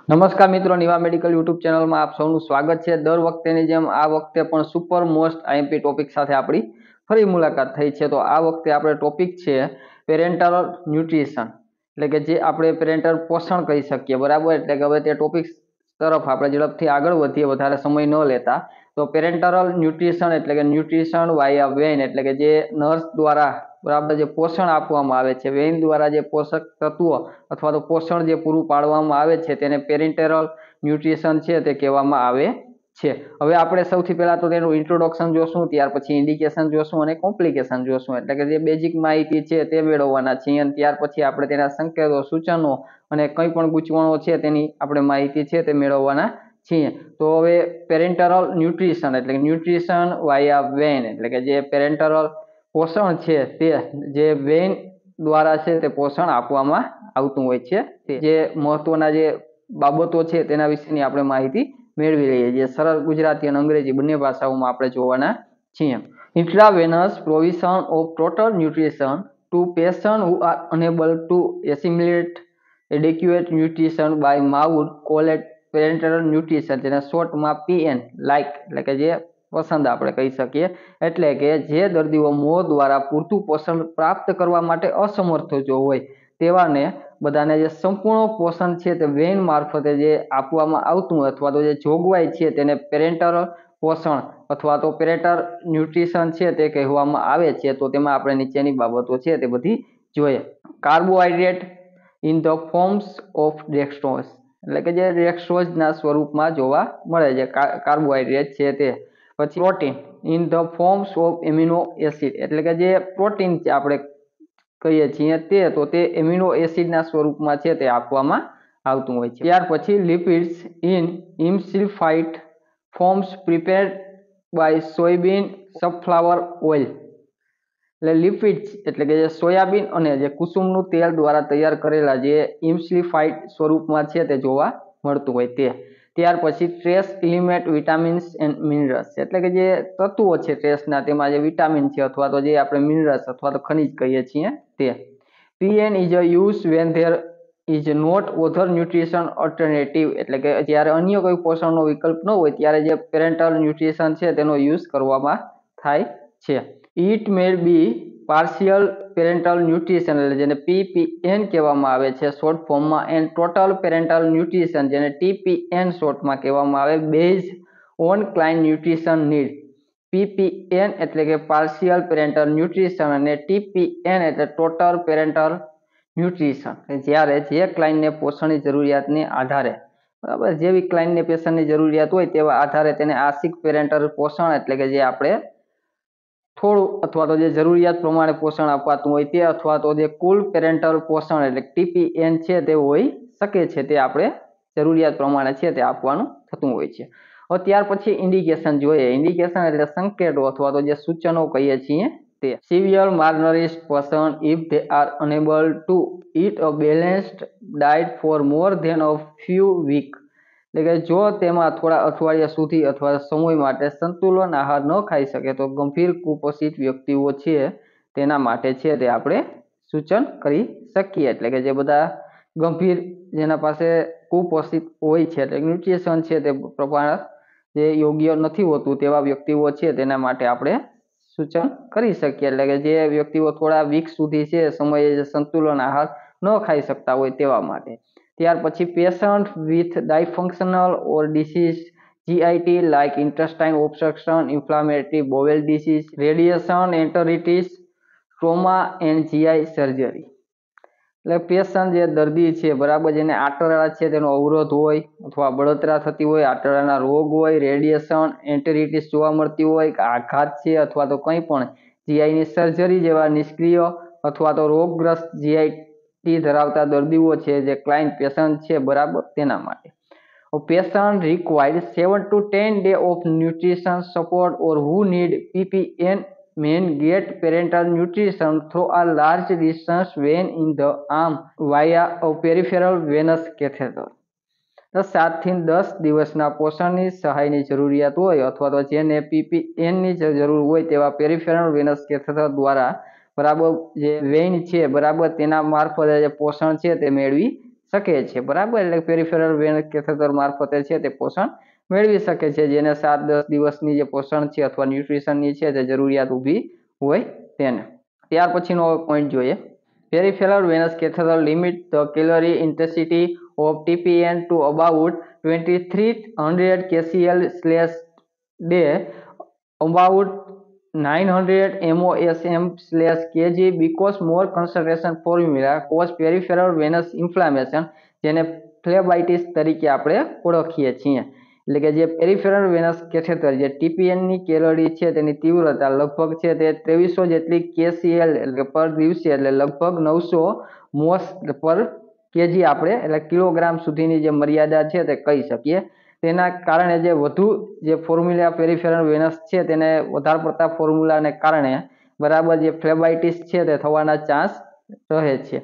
નમસ્કાર મિત્રો, Niva medical YouTube ચેનલમાં આપ સૌનું સ્વાગત છે। દર વખતેની જેમ આ વખતે પણ સુપર મોસ્ટ આઈએમપી ટોપિક સાથે આપણી ફરી મુલાકાત થઈ છે। તો આ વખતે આપણે ટોપિક છે પેરેન્ટલ ન્યુટ્રિશન, એટલે કે જે આપણે પેરેન્ટલ પોષણ કહી શકીએ, બરાબર। એટલે કે હવે તે ટોપિક તરફ આપણે ઝડપથી આગળ વધીએ વધારે સમય ન લેતા। તો પેરેન્ટલ ન્યુટ્રિશન એટલે કે ન્યુટ્રિશન વાયા વેન, એટલે કે જે નર્સ દ્વારા બરાબર જે પોષણ આપવામાં આવે છે, વેન દ્વારા જે પોષક તત્વો અથવા તો પોષણ જે પૂરું પાડવામાં આવે છે તેને પેરેન્ટલ ન્યુટ્રિશન છે તે કહેવામાં આવે છે। હવે આપણે સૌથી પહેલા તો તેનું ઇન્ટ્રોડક્શન જોશું, ત્યાર પછી ઇન્ડિકેશન જોશું અને કોમ્પ્લિકેશન જોશું, એટલે કે જે બેઝિક માહિતી છે તે મેળવવાના છીએ અને ત્યાર પછી આપણે તેના સંકેતો, સૂચનો અને કંઈ પણ ગૂંચવણો છે તેની આપણે માહિતી છે તે મેળવવાના છીએ। તો હવે પેરેન્ટલ ન્યુટ્રિશન એટલે કે ન્યુટ્રિશન વાયા વેન, એટલે કે જે પેરેન્ટલ પોષણ છે તે જે વેન દ્વારા છે તે પોષણ આપવામાં આવતું હોય છે। તે જે મહત્વના જે બાબતો છે તેના વિશેની આપણે માહિતી મેળવી લઈએ, જે સરળ ગુજરાતી અને અંગ્રેજી બંને ભાષાઓમાં આપણે જોવાના છીએ। Intravenous provision of total nutrition to patient who are unable to assimilate adequate nutrition by mouth called parenteral nutrition, જેને શોર્ટમાં પીએન લાઇક, એટલે કે જે પસંદ આપણે કહી શકીએ, એટલે કે જે દર્દીઓ મોં દ્વારા પૂરતું પોષણ પ્રાપ્ત કરવા માટે અસમર્થ જો હોય તેવાને બધાને જે સંપૂર્ણ પોષણ છે તે વેન મારફતે જે આપવામાં આવતું હોય અથવા તો જે જોગવાઈ છે તેને પેરેન્ટલ પોષણ અથવા તો પેરેન્ટલ ન્યુટ્રિશન છે તે કહેવામાં આવે છે। તો તેમાં આપણે નીચેની બાબતો છે તે બધી જોઈએ। Carbohydrate in the forms of dextrose, એટલે કે જે ડેક્સ્ટ્રોઝના સ્વરૂપમાં જોવા મળે છે કાર્બોહાઈડ્રેટ છે તે। પછી protein in the forms of amino acid, એટલે કે જે પ્રોટીન આપણે કહીએ છીએ તે એમિનો એસિડના સ્વરૂપમાં છે તે આપવામાં આવતું હોય છે। ત્યાર પછી lipids in emulsified forms prepared by soybean sunflower oil, એટલે લિપિડ્સ એટલે કે જે સોયાબીન અને જે કુસુમનું તેલ દ્વારા તૈયાર કરેલા જે ઇમસિલ્ફાઇડ સ્વરૂપમાં છે તે જોવા મળતું હોય તે। ત્યાર પછી trace element vitamins and minerals, એટલે કે જે તત્વો છે ટ્રેસના, તેમાં જે વિટામિન છે અથવા તો જે આપણે મિનરલ્સ અથવા તો ખનિજ કહીએ છીએ તે। PN is a use when there is not other nutrition alternative, એટલે કે જ્યારે અન્ય કોઈ પોષણનો વિકલ્પ ન હોય ત્યારે જે પેરેન્ટલ ન્યુટ્રિશન છે તેનો યુઝ કરવામાં થાય છે। It may be partial parenteral nutrition, એટલે જેને પીપીએન કહેવામાં આવે છે શોર્ટ ફોર્મમાં, એન્ડ ટોટલ પેરેન્ટલ ન્યુટ્રિશન, જેને ટીપીએન શોર્ટમાં કહેવામાં આવે, base on client nutrition need. PPN એટલે કે પાર્શિયલ પેરેન્ટલ ન્યુટ્રિશન અને ટીપીએન એટલે ટોટલ પેરેન્ટલ ન્યુટ્રિશન, જ્યારે જે ક્લાયન્ટને પોષણની જરૂરિયાતને આધારે, બરાબર, જેવી ક્લાયન્ટને પોષણની જરૂરિયાત હોય તેવા આધારે તેને આંશિક પેરેન્ટલ પોષણ, એટલે કે જે આપણે થોડું અથવા તો જે જરૂરિયાત પ્રમાણે પોષણ અપાતું હોય તે, અથવા તો જે કુલ પેરેન્ટલ પોષણ એટલે ટીપીએન છે તે હોઈ શકે છે, તે આપણે જરૂરિયાત પ્રમાણે છે તે આપવાનું થતું હોય છે। હવે ત્યાર પછી ઇન્ડિકેશન જોઈએ। ઇન્ડિકેશન એટલે સંકેતો અથવા તો જે સૂચનો કહીએ છીએ તે। Severe malnourished person if they are unable to eat a balanced diet for more than a few week, એટલે કે જો તેમાં થોડા અઠવાડિયા સુધી અથવા સમય માટે સંતુલન આહાર ન ખાઈ શકે તો ગંભીર કુપોષિત વ્યક્તિઓ છે તેના માટે છે તે આપણે સૂચન કરી શકીએ, એટલે કે જે બધા ગંભીર જેના પાસે કુપોષિત હોય છે, એટલે ન્યુટ્રિશન છે તે પ્રમાણ જે યોગ્ય નથી હોતું તેવા વ્યક્તિઓ છે તેના માટે આપણે સૂચન કરી શકીએ, એટલે કે જે વ્યક્તિઓ થોડા વીક સુધી છે સમયે સંતુલન આહાર ન ખાઈ શકતા હોય તેવા માટે। ત્યાર પછી patient with dysfunctional or disease GIT like intestine obstruction, inflammatory bowel disease, radiation enteritis, trauma and GI surgery, એટલે પેશન્ટ જે દર્દી છે, બરાબર, જેને આંતરડા છે તેનો અવરોધ હોય અથવા બળતરા થતી હોય, આંતરડાના રોગ હોય, રેડિયેશન એન્ટેરિટિસ જોવા મળતી હોય, આઘાત છે અથવા તો કંઈ પણ જીઆઈની સર્જરી જેવા નિષ્ક્રિય અથવા તો રોગગ્રસ્ત જીઆઈટી ધરાવતા દર્દીઓ છે જે ક્લાયન્ટ પેશન્ટ છે, બરાબર, તેના માટે। Patient required 7 to 10 days of nutrition support or who need PPN men get parental nutrition through a large distance vein in the arm via a peripheral venous catheter। 7 થી 10 દિવસના પોષણની સહાયની જરૂરિયાત હોય અથવા તો જેને પીપીએનની જરૂર હોય તેવા પેરિફેરલ વેનસ કેથેટર દ્વારા, બરાબર, જે વેઇન છે, બરાબર, તેના મારફતે જે પોષણ છે તે મેળવી શકે છે બરાબર એટલે પેરિફેરલ વેનસ કેથેટર મારફતે છે તે પોષણ મેળવી શકે છે જેને 7-10 દિવસની જે પોષણ છે અથવા ન્યુટ્રિશનની છે તે જરૂરિયાત ઊભી હોય તેને ત્યાર પછીનો પોઈન્ટ જોઈએ peripheral venous catheter limit the calorie intensity of TPN to about 2300 kcal/day about 900 mosm/kg because more concentration formula cause peripheral venous inflammation જેને ફ્લેબાઇટિસ તરીકે આપણે ઓળખીએ છીએ એટલે કે જે પેરિફેરલ વેનસ કેથેટર જે ટીપીએન ની કેલરી છે તેની તીવ્રતા લગભગ છે તે 2300 જેટલી કેસીએલ એટલે પર દિવસે એટલે લગભગ 900 મોસ પર કેજી આપણે એટલે કિલોગ્રામ સુધીની જે મર્યાદા છે તે કહી શકીએ તેના કારણે જે વધુ જે ફોર્મ્યુલા પેરિફેરલ વેનસ છે તેને વધારે પડતા ફોર્મ્યુલાને કારણે બરાબર જે ફ્લેબાઇટિસ છે તે થવાના ચાન્સ રહે છે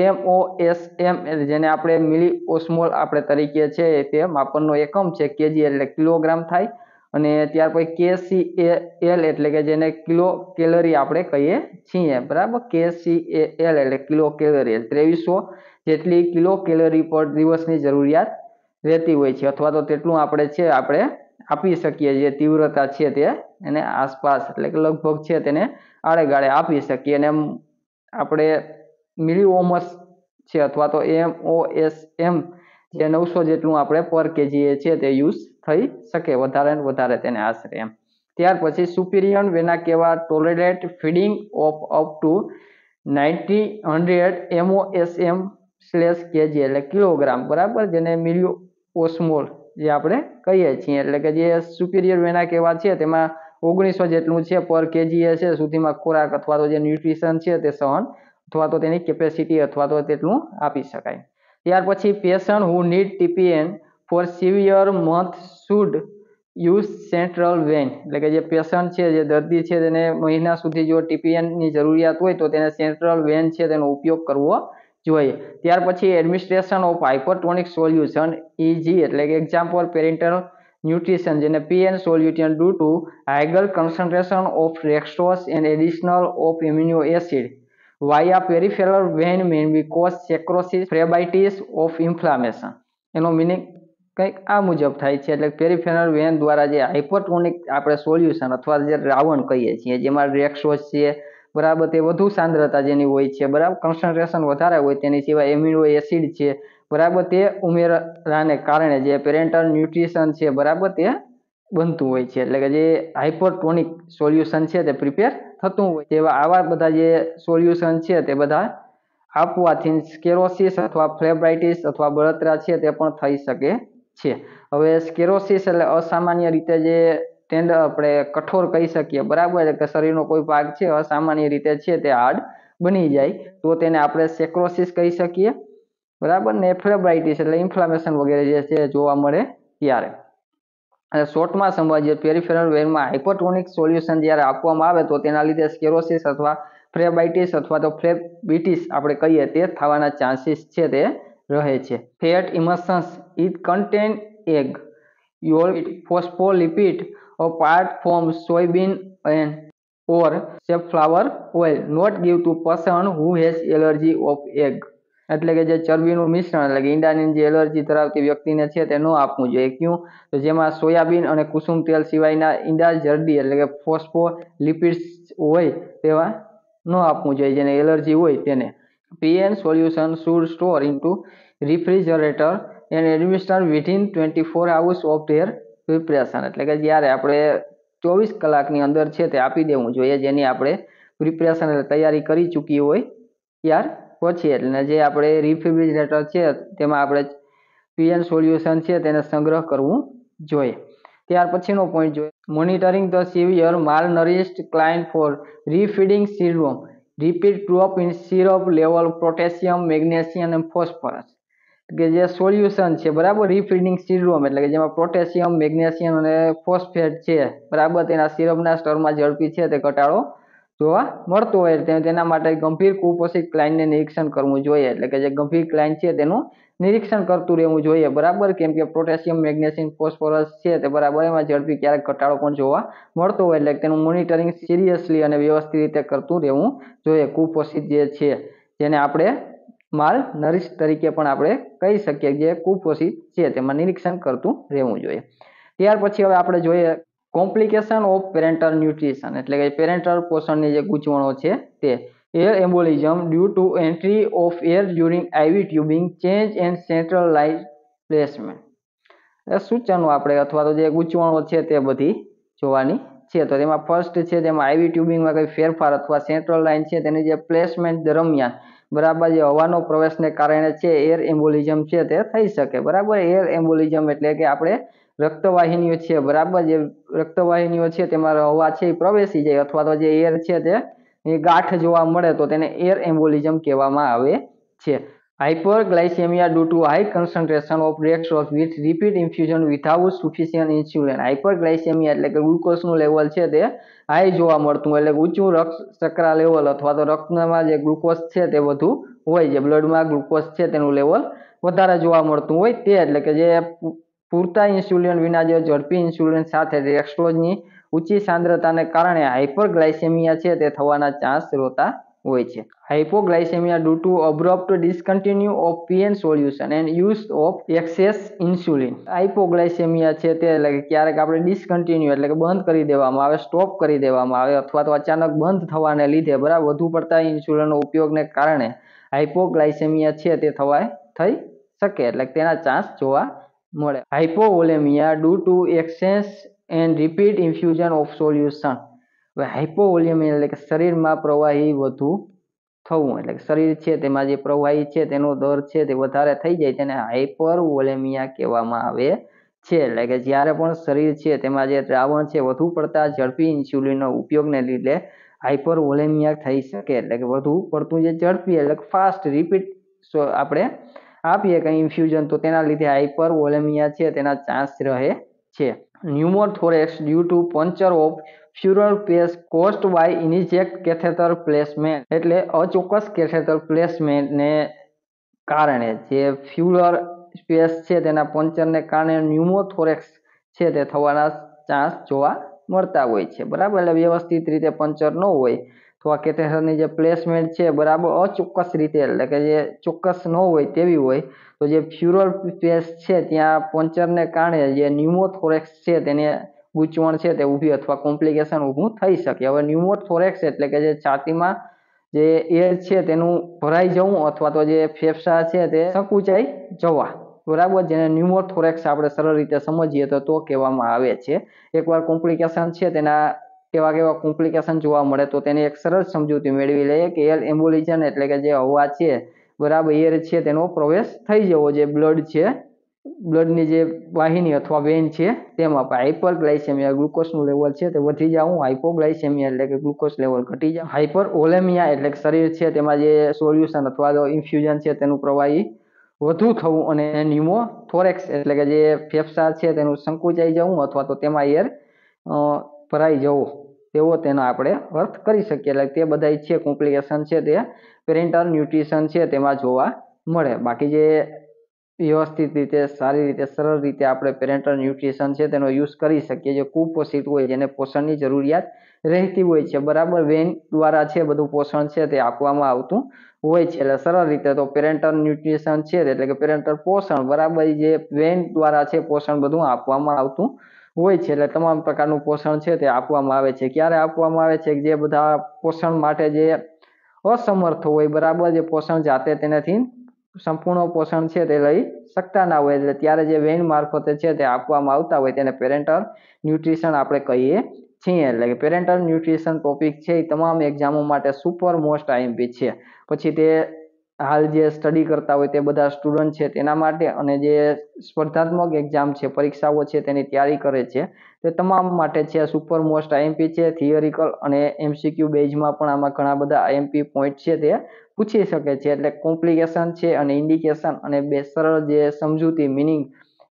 MOSM જેને આપણે મિલી ઓસ્મોલ આપણે તરીકે છે તે માપનનો એકમ છે કેજી એટલે કિલોગ્રામ થાય અને ત્યાર પછી KCAL એટલે કે જેને કિલો કેલરી આપણે કહીએ છીએ બરાબર KCAL એટલે કિલો કેલરી 2300 જેટલી કિલો કેલરી પર દિવસની જરૂરિયાત રહેતી હોય છે અથવા તો તેટલું આપણે છે આપણે આપી શકીએ જે તીવ્રતા છે તે એને આસપાસ એટલે કે લગભગ છે તેને આડેગાળે આપી શકીએ અને આપણે મિલીઓમસ છે અથવા તો MOSM જે 900 જેટલું આપણે પર કેજી છે તે યુઝ થઈ શકે વધારે ને વધારે તેને આશરે એમ ત્યાર પછી સુપિરિયર વેના કેવા tolerate feeding of up to 90-100 MOSM/kg એટલે કિલોગ્રામ બરાબર જેને મિલી ઓસ્મોલ જે આપણે કહીએ છીએ એટલે કે જે સુપિરિયર વેના કેવા છે તેમાં 1900 જેટલું છે પર કેજી છે સુધીમાં ખોરાક અથવા તો જે ન્યુટ્રિશન છે તે સહન અથવા તો તેની કેપેસિટી અથવા તો તેટલું આપી શકાય ત્યાર પછી patient who need TPN for severe month should use central vein એટલે કે જે પેશન્ટ છે જે દર્દી છે તેને મહિના સુધી જો TPN ની જરૂરિયાત હોય તો તેને સેન્ટ્રલ વેન છે તેનો ઉપયોગ કરવો જોઈએ ત્યાર પછી administration of hypertonic solution EG એટલે કે એક્ઝામ્પલ પેરેન્ટલ ન્યુટ્રિશન જેને PN solution due to higher concentration of રેક્સોસ and additional of amino acid via peripheral vein may be cause necrosis phlebitis of inflammation એનો મિનિંગ કંઈક આ મુજબ થાય છે એટલે પેરિફેરલ વેન દ્વારા જે હાઇપરટોનિક આપણે સોલ્યુશન અથવા જે દ્રાવણ કહીએ છીએ જેમાં રેક્સોસ છે બરાબર તે વધુ સાંદ્રતા જેની હોય છે બરાબર કન્સન્ટ્રેશન વધારે હોય તેની સિવાય એમિનો એસિડ છે બરાબર તે ઉમેરાને કારણે જે પેરેન્ટલ ન્યુટ્રિશન છે બરાબર તે બનતું હોય છે એટલે કે જે હાઇપરટોનિક સોલ્યુશન છે તે પ્રિપેર થતું હોય તેવા આવા બધા જે સોલ્યુશન છે તે બધા આપવાથી સ્કેરોસિસ અથવા ફ્લેબાઇટિસ અથવા બળતરા છે તે પણ થઈ શકે છે હવે સ્કેરોસિસ એટલે અસામાન્ય રીતે જે આપણે કઠોર કહી શકીએ બરાબર એટલે કે શરીરનો કોઈ ભાગ છે અસામાન્ય રીતે છે તે હાર્ડ બની જાય તો તેને આપણે સેક્રોસિસ કહી શકીએ બરાબર ને ફ્લેબાઇટિસ એટલે ઇન્ફ્લામેશન વગેરે જે છે જોવા મળે ત્યારે અને શોર્ટમાં સમજીએ પેરિફેરલ વેનમાં હાઇપરટોનિક સોલ્યુશન જ્યારે આપવામાં આવે તો તેના લીધે સ્કેરોસિસ અથવા ફ્લેબાઇટિસ અથવા તો ફ્લેબિટિસ આપણે કહીએ તે થવાના ચાન્સીસ છે તે રહે છે fat emulsions it contain egg yolk phospholipid apart from soybean and or safflower oil not give to person who has allergy of egg એટલે કે જે ચરબીનું મિશ્રણ એટલે કે ઈંડાની જે એલર્જી ધરાવતી વ્યક્તિને છે તે ન આપવું જોઈએ ક્યું તો જેમાં સોયાબીન અને કુસુમ તેલ સિવાયના ઈંડા જરદી એટલે કે ફોસ્ફોલિપિડ્સ હોય તેવા ન આપવું જોઈએ જેને એલર્જી હોય તેને PN solution should store into refrigerator and administer within 24 hours of their preparation એટલે કે જ્યારે આપણે 24 કલાકની અંદર છે તે આપી દેવું જોઈએ જેની આપણે પ્રિપરેશન એટલે તૈયારી કરી ચૂકી હોય ત્યાર પછી એટલે જે આપણે રેફ્રિજરેટર છે તેમાં આપણે PN સોલ્યુશન છે તેને સંગ્રહ કરવું જોઈએ ત્યાર પછીનો પોઈન્ટ જોઈએ monitoring the severe malnourished client for refeeding syndrome rapid drop in serum level potassium magnesium અને ફોસ્ફરસ કે જે સોલ્યુશન છે બરાબર રીફીડિંગ સિન્ડ્રોમ એટલે કે જેમાં પોટેશિયમ મેગ્નેશિયમ અને ફોસ્ફેટ છે બરાબર તેના સિરપના સ્તરમાં ઝડપી છે તે ઘટાડો જોવા મળતો હોય તેના માટે ગંભીર કુપોષિત ક્લાયન્ટને નિરીક્ષણ કરવું જોઈએ એટલે કે જે ગંભીર ક્લાયન્ટ છે તેનું નિરીક્ષણ કરતું રહેવું જોઈએ બરાબર કેમ કે પોટેશિયમ મેગ્નેશિયમ ફોસ્ફરસ છે તે બરાબર એમાં ઝડપી ક્યારેક ઘટાડો પણ જોવા મળતો હોય એટલે તેનું મોનિટરિંગ સિરિયસલી અને વ્યવસ્થિત રીતે કરતું રહેવું જોઈએ કુપોષિત જે છે જેને આપણે માલ નરીશ તરીકે પણ આપણે કહી શકીએ જે કુપોષિત છે તેમાં નિરીક્ષણ કરતું રહેવું જોઈએ. ત્યાર પછી હવે આપણે જોઈએ કોમ્પ્લિકેશન ઓફ પેરેન્ટલ ન્યુટ્રિશન એટલે કે પેરેન્ટલ પોષણની જે ગૂંચવણો છે તે air embolism due to entry of air during IV tubing change and central line placement. સૂચનો આપણે અથવા તો જે ગૂંચવણો છે તે બધી જોવાની છે. તો તેમાં ફર્સ્ટ છે તેમાં આઈવી ટ્યુબિંગમાં કંઈ ફેરફાર અથવા સેન્ટ્રલ લાઇન છે તેની જે પ્લેસમેન્ટ દરમિયાન બરાબર જે હવાનો પ્રવેશને કારણે છે એર એમ્બોલિઝમ છે તે થઈ શકે. બરાબર, એર એમ્બોલિઝમ એટલે કે આપણે રક્તવાહિનીઓ છે બરાબર, જે રક્તવાહિનીઓ છે તેમાં હવા છે એ પ્રવેશી જાય અથવા તો જે એર છે તે ગાંઠ જોવા મળે તો તેને એર એમ્બોલિઝમ કહેવામાં આવે છે. Hyperglycaemia due to high concentration of dextrose with rapid infusion without sufficient insulin. Hyperglycaemia એટલે કે ગ્લુકોઝનું લેવલ છે તે હાઈ જોવા મળતું એટલે ઊંચું રક્ત શર્કરા લેવલ અથવા તો રક્તમાં જે ગ્લુકોઝ છે તે વધુ હોય, જે બ્લડમાં ગ્લુકોઝ છે તેનું લેવલ વધારે જોવા મળતું હોય તે એટલે કે જે પૂરતા ઇન્સ્યુલિન વિના જે ઝડપી ઇન્સ્યુલિન સાથે ડેક્સ્ટ્રોઝની ઊંચી સાંદ્રતાને કારણે હાઇપરગ્લાઇસેમિયા છે તે થવાના ચાન્સ રહેતા હોય છે. Hypoglycaemia due to abrupt discontinue of PN solution and use of excess insulin. Hypoglycaemia છે તે એટલે કે ક્યારેક આપણે ડિસકન્ટિન્યુ એટલે કે બંધ કરી દેવામાં આવે, સ્ટોપ કરી દેવામાં આવે અથવા તો અચાનક બંધ થવાને લીધે બરાબર વધુ પડતા ઇન્સ્યુલિનનો ઉપયોગને કારણે હાઇપોગ્લાઇસેમિયા છે તે થઈ શકે એટલે તેના ચાન્સ જોવા મળે. Hypovolaemia due to excess and rapid infusion of solution. હવે હાઇપોવોલેમિયા એટલે કે શરીરમાં પ્રવાહી વધુ થવું એટલે કે શરીર છે તેમાં જે પ્રવાહી છે તેનો દર છે તે વધારે થઈ જાય તેને હાઇપરવોલેમિયા કહેવામાં આવે છે. એટલે કે જ્યારે પણ શરીર છે તેમાં જે દ્રાવણ છે વધુ પડતા ઝડપી ઇન્સ્યુલિનનો ઉપયોગને લીધે હાઇપરવોલેમિયા થઈ શકે એટલે કે વધુ પડતું જે ઝડપી એટલે ફાસ્ટ રિપીટ આપણે આપીએ કંઈ ઇન્ફ્યુઝન તો તેના લીધે હાઇપરવોલેમિયા છે તેના ચાન્સ રહે છે. Pneumothorax due to puncture of pleural space caused by incorrect catheter placement એટલે અચોક્કસ કેથેટર પ્લેસમેન્ટને કારણે જે ફ્યુરલ સ્પેસ છે તેના પંચરને કારણે ન્યુમોથોરેક્સ છે તે થવાના ચાન્સ જોવા મળતા હોય છે. બરાબર, એટલે વ્યવસ્થિત રીતે પંચર ન હોય તો આ કેથેટરની જે પ્લેસમેન્ટ છે બરાબર અચોક્કસ રીતે એટલે કે જે ચોક્કસ ન હોય તેવી હોય તો જે ફ્યુરલ સ્પેસ છે ત્યાં પંચરને કારણે જે ન્યુમોથોરેક્સ છે તેને ગૂંચવણ છે તે ઊભી અથવા કોમ્પ્લિકેશન ઊભું થઈ શકે. હવે ન્યુમોથોરેક્સ એટલે કે જે છાતીમાં જે એર છે તેનું ભરાઈ જવું અથવા તો જે ફેફસા છે તે સંકુચાઈ જવા બરાબર, જેને ન્યુમોથોરેક્સ આપણે સરળ રીતે સમજીએ તો કહેવામાં આવે છે. એકવાર કોમ્પ્લિકેશન છે તેના કેવા કોમ્પ્લિકેશન જોવા મળે તો તેની એક સરળ સમજૂતી મેળવી લઈએ કે એર એમ્બોલિઝમ એટલે કે જે હવા છે બરાબર એર છે તેનો પ્રવેશ થઈ જવો, જે બ્લડ છે બ્લડની જે વાહિની અથવા વેન છે તેમાં. હાઇપરગ્લાઇસેમિયા ગ્લુકોઝનું લેવલ છે તે વધી જવું, હાઇપોગ્લાઇસેમિયા એટલે કે ગ્લુકોઝ લેવલ ઘટી જાય. હાઇપરઓલેમિયા એટલે કે શરીર છે તેમાં જે સોલ્યુશન અથવા તો ઇન્ફ્યુઝન છે તેનું પ્રવાહી વધુ થવું અને ન્યુમોથોરેક્સ એટલે કે જે ફેફસા છે તેનું સંકુચાઈ જવું અથવા તો તેમાં એર ભરાઈ જવો તેવો તેનો આપણે અર્થ કરી શકીએ. એટલે તે બધા છે કોમ્પ્લિકેશન છે તે પેરેન્ટલ ન્યુટ્રિશન છે તેમાં જોવા મળે. બાકી જે વ્યવસ્થિત રીતે સારી રીતે સરળ રીતે આપણે પેરેન્ટલ ન્યુટ્રિશન છે તેનો યુઝ કરી શકીએ. જે કુપોષિત હોય જેને પોષણની જરૂરિયાત રહેતી હોય છે બરાબર, વેન દ્વારા છે બધું પોષણ છે તે આપવામાં આવતું હોય છે. એટલે સરળ રીતે તો પેરેન્ટલ ન્યુટ્રિશન છે એટલે કે પેરેન્ટલ પોષણ બરાબર જે વેન દ્વારા છે પોષણ બધું આપવામાં આવતું હોય છે. એટલે તમામ પ્રકારનું પોષણ છે તે આપવામાં આવે છે. ક્યારે આપવામાં આવે છે? જે બધા પોષણ માટે જે અસમર્થ હોય બરાબર, જે પોષણ જાતે તેનાથી સંપૂર્ણ પોષણ છે તે લઈ શકતા ના હોય એટલે ત્યારે જે વેન મારફતે છે તે આપવામાં આવતા હોય તેને પેરેન્ટલ ન્યુટ્રિશન આપણે કહીએ છીએ. એટલે કે પેરેન્ટલ ન્યુટ્રિશન ટોપિક છે એ તમામ એક્ઝામો માટે સુપર મોસ્ટ આઈએમપી છે. પછી તે હાલ જે સ્ટડી કરતા હોય તે બધા સ્ટુડન્ટ છે તેના માટે અને જે સ્પર્ધાત્મક એક્ઝામ છે પરીક્ષાઓ છે તેની તૈયારી કરે છે તે તમામ માટે છે સુપર મોસ્ટ આઈએમપી છે. થિયરિકલ અને એમસીક્યુ બેઝમાં પણ આમાં ઘણા બધા આઈએમપી પોઈન્ટ છે તે પૂછી શકે છે. એટલે કોમ્પ્લિકેશન છે અને ઇન્ડિકેશન અને બે સરળ જે સમજૂતી મિનિંગ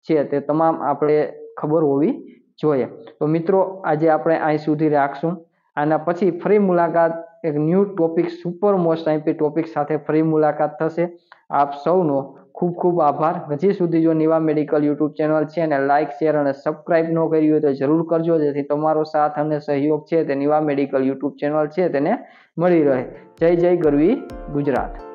છે તે તમામ આપણે ખબર હોવી જોઈએ. તો મિત્રો આજે આપણે અહીં સુધી રાખશું. આના પછી ફરી મુલાકાત એક new topic super most IMP topic સાથે ફરી મુલાકાત થશે. આપ સૌનો ખૂબ ખૂબ આભાર. હજી સુધી જો નિવા મેડિકલ યુટ્યુબ ચેનલ છે ને લાઇક શેર અને સબસ્ક્રાઇબ ન કરી હોય તો જરૂર કરજો, જેથી તમારો સાથ અને સહયોગ છે તે નિવા મેડિકલ યુટ્યુબ ચેનલ છે તેને મળી રહે. જય જય ગરવી ગુજરાત.